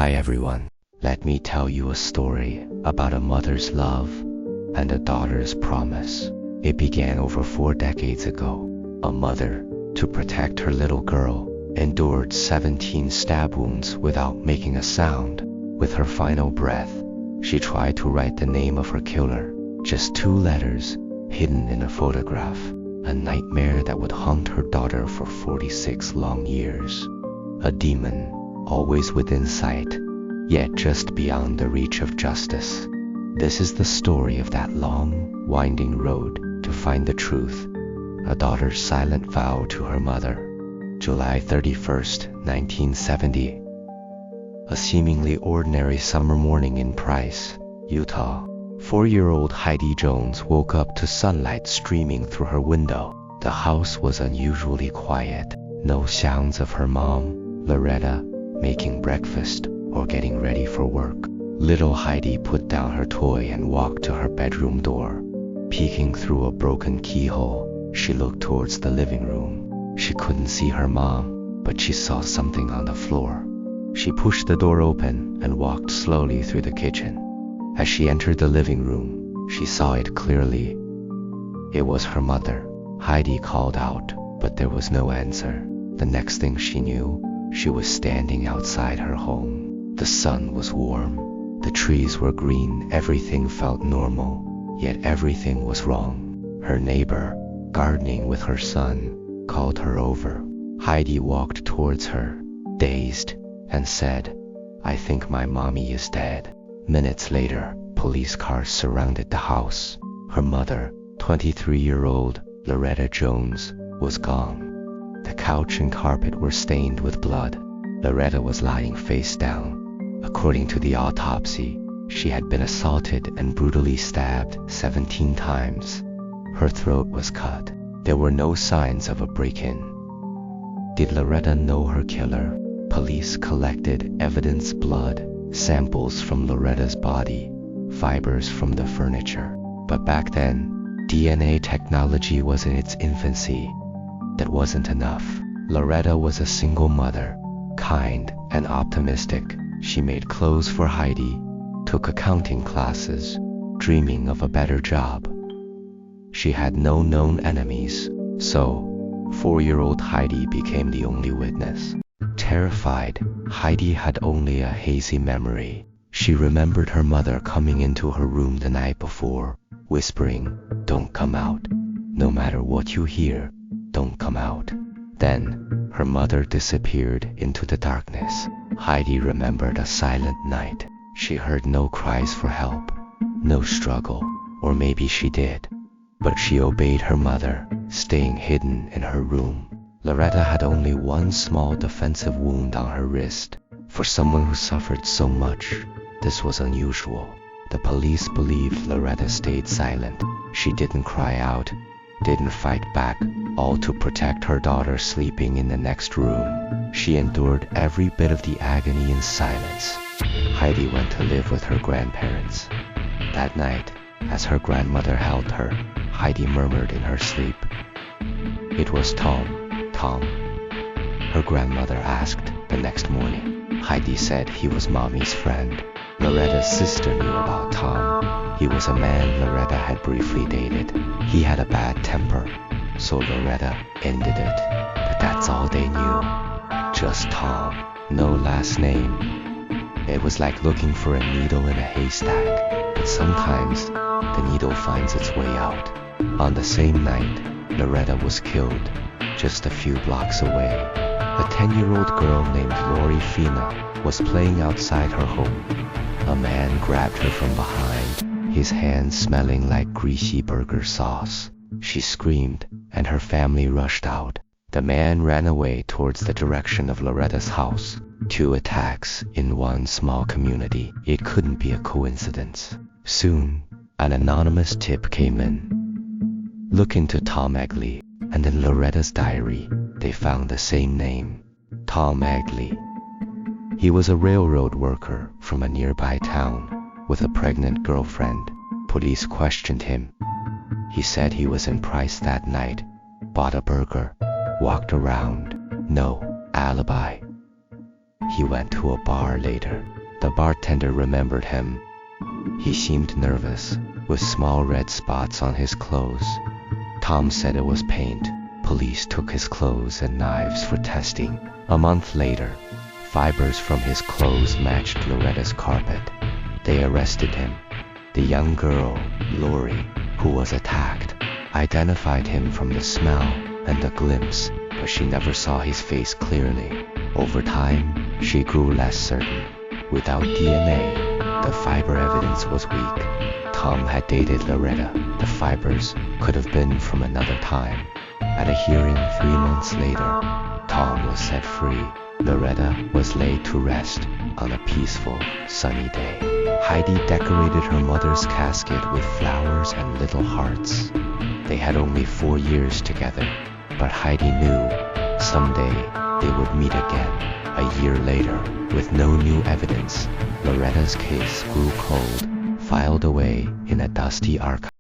Hi everyone, let me tell you a story about a mother's love and a daughter's promise. It began over 4 decades ago. A mother, to protect her little girl, endured 17 stab wounds without making a sound. With her final breath, she tried to write the name of her killer, just 2 letters hidden in a photograph, a nightmare that would haunt her daughter for 46 long years. A demon, always within sight, yet just beyond the reach of justice. This is the story of that long, winding road to find the truth, a daughter's silent vow to her mother. July 31st, 1970. A seemingly ordinary summer morning in Price, Utah. 4-year-old Heidi Jones woke up to sunlight streaming through her window. The house was unusually quiet. No sounds of her mom, Loretta, making breakfast or getting ready for work. Little Heidi put down her toy and walked to her bedroom door. Peeking through a broken keyhole, she looked towards the living room. She couldn't see her mom, but she saw something on the floor. She pushed the door open and walked slowly through the kitchen. As she entered the living room, she saw it clearly. It was her mother. Heidi called out, but there was no answer. The next thing she knew, she was standing outside her home. The sun was warm. The trees were green. Everything felt normal, yet everything was wrong. Her neighbor, gardening with her son, called her over. Heidi walked towards her, dazed, and said, "I think my mommy is dead." Minutes later, police cars surrounded the house. Her mother, 23-year-old Loretta Jones, was gone. The couch and carpet were stained with blood. Loretta was lying face down. According to the autopsy, she had been assaulted and brutally stabbed 17 times. Her throat was cut. There were no signs of a break-in. Did Loretta know her killer? Police collected evidence: blood, samples from Loretta's body, fibers from the furniture. But back then, DNA technology was in its infancy. That wasn't enough. Loretta was a single mother, kind and optimistic. She made clothes for Heidi, took accounting classes, dreaming of a better job. She had no known enemies, so 4-year-old Heidi became the only witness. Terrified, Heidi had only a hazy memory. She remembered her mother coming into her room the night before, whispering, "Don't come out. No matter what you hear, don't come out." Then, her mother disappeared into the darkness. Heidi remembered a silent night. She heard no cries for help, no struggle, or maybe she did. But she obeyed her mother, staying hidden in her room. Loretta had only one small defensive wound on her wrist. For someone who suffered so much, this was unusual. The police believed Loretta stayed silent. She didn't cry out, didn't fight back, all to protect her daughter sleeping in the next room. She endured every bit of the agony in silence. Heidi went to live with her grandparents. That night, as her grandmother held her, Heidi murmured in her sleep, "It was Tom. Tom." Her grandmother asked the next morning. Heidi said he was Mommy's friend. Loretta's sister knew about Tom. He was a man Loretta had briefly dated. He had a bad temper, so Loretta ended it. But that's all they knew. Just Tom. No last name. It was like looking for a needle in a haystack. But sometimes, the needle finds its way out. On the same night, Loretta was killed, just a few blocks away. A 10-year-old girl named Lori Fina was playing outside her home. A man grabbed her from behind, his hands smelling like greasy burger sauce. She screamed, and her family rushed out. The man ran away towards the direction of Loretta's house. 2 attacks in one small community. It couldn't be a coincidence. Soon, an anonymous tip came in. Look into Tom Egley, and in Loretta's diary, they found the same name, Tom Egley. He was a railroad worker from a nearby town with a pregnant girlfriend. Police questioned him. He said he was in Price that night, bought a burger, walked around. No alibi. He went to a bar later. The bartender remembered him. He seemed nervous, with small red spots on his clothes. Tom said it was paint. Police took his clothes and knives for testing. A month later, fibers from his clothes matched Loretta's carpet. They arrested him. The young girl, Lori, who was attacked, identified him from the smell and the glimpse, but she never saw his face clearly. Over time, she grew less certain. Without DNA, the fiber evidence was weak. Tom had dated Loretta. The fibers could have been from another time. At a hearing 3 months later, Tom was set free. Loretta was laid to rest on a peaceful, sunny day. Heidi decorated her mother's casket with flowers and little hearts. They had only 4 years together, but Heidi knew someday they would meet again. A year later, with no new evidence, Loretta's case grew cold, filed away in a dusty archive.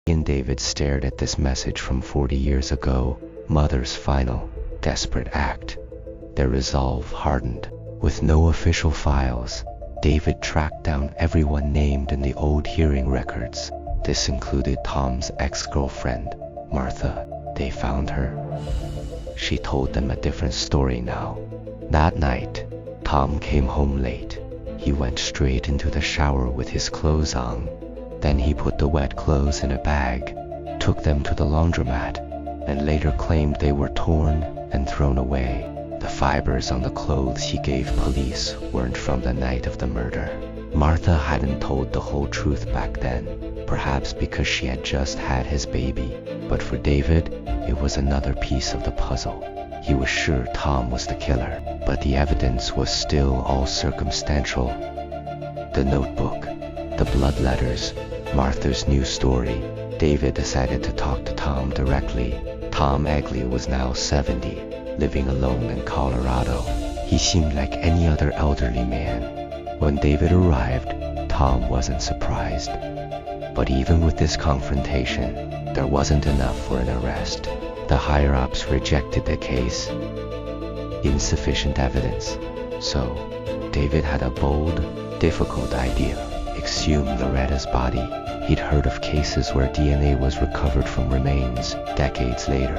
And David stared at this message from 40 years ago, Mother's final, desperate act. Their resolve hardened. With no official files, David tracked down everyone named in the old hearing records. This included Tom's ex-girlfriend, Martha. They found her. She told them a different story now. That night, Tom came home late. He went straight into the shower with his clothes on. Then he put the wet clothes in a bag, took them to the laundromat, and later claimed they were torn and thrown away. The fibers on the clothes he gave police weren't from the night of the murder. Martha hadn't told the whole truth back then, perhaps because she had just had his baby. But for David, it was another piece of the puzzle. He was sure Tom was the killer, but the evidence was still all circumstantial. The notebook, the blood letters, Martha's new story. David decided to talk to Tom directly. Tom Egley was now 70, living alone in Colorado. He seemed like any other elderly man. When David arrived, Tom wasn't surprised. But even with this confrontation, there wasn't enough for an arrest. The higher-ups rejected the case. Insufficient evidence. So, David had a bold, difficult idea. Exhume Loretta's body. He'd heard of cases where DNA was recovered from remains decades later.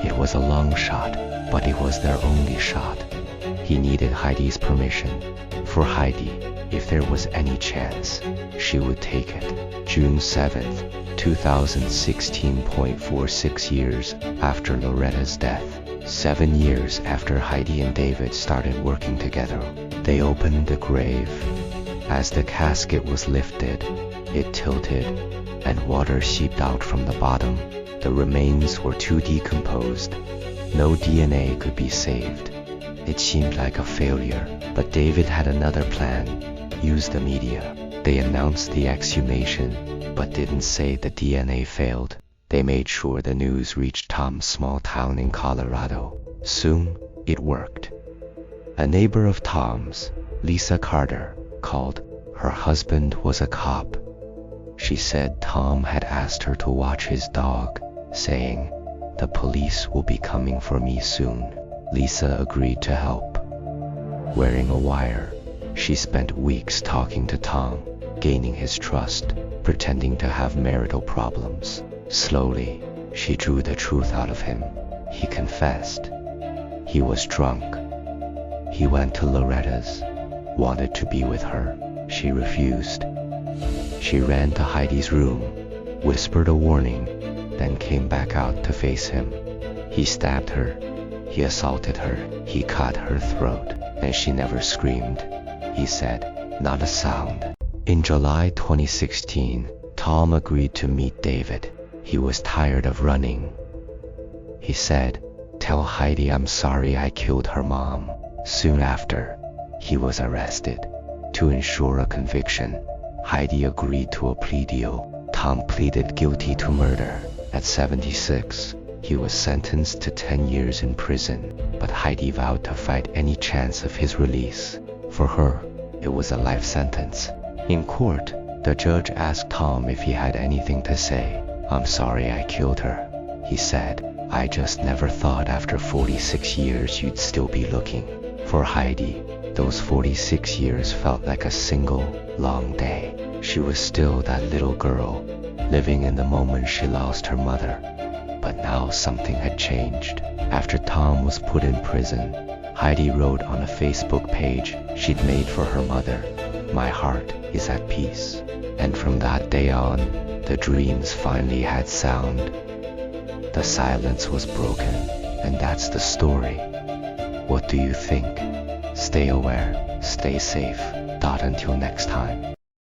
It was a long shot, but it was their only shot. He needed Heidi's permission. For Heidi, if there was any chance, she would take it. June 7th, 2016.46 years after Loretta's death. 7 years after Heidi and David started working together, they opened the grave. As the casket was lifted, it tilted, and water seeped out from the bottom. The remains were too decomposed. No DNA could be saved. It seemed like a failure, but David had another plan. Use the media. They announced the exhumation, but didn't say the DNA failed. They made sure the news reached Tom's small town in Colorado. Soon, it worked. A neighbor of Tom's, Lisa Carter, called. Her husband was a cop. She said Tom had asked her to watch his dog, saying, "The police will be coming for me soon." Lisa agreed to help. Wearing a wire, she spent weeks talking to Tom, gaining his trust, pretending to have marital problems. Slowly, she drew the truth out of him. He confessed. He was drunk. He went to Loretta's, wanted to be with her. She refused. She ran to Heidi's room, whispered a warning, then came back out to face him. He stabbed her. He assaulted her. He cut her throat, and she never screamed. He said, "Not a sound." In July 2016, Tom agreed to meet David. He was tired of running. He said, "Tell Heidi I'm sorry I killed her mom." Soon after, he was arrested. To ensure a conviction, Heidi agreed to a plea deal. Tom pleaded guilty to murder. At 76, he was sentenced to 10 years in prison, but Heidi vowed to fight any chance of his release. For her, it was a life sentence. In court, the judge asked Tom if he had anything to say. "I'm sorry I killed her," he said. "I just never thought after 46 years you'd still be looking." For Heidi, those 46 years felt like a single, long day. She was still that little girl, living in the moment she lost her mother. But now something had changed. After Tom was put in prison, Heidi wrote on a Facebook page she'd made for her mother, "My heart is at peace." And from that day on, the dreams finally had sound. The silence was broken, and that's the story. What do you think? Stay aware, stay safe. Until next time.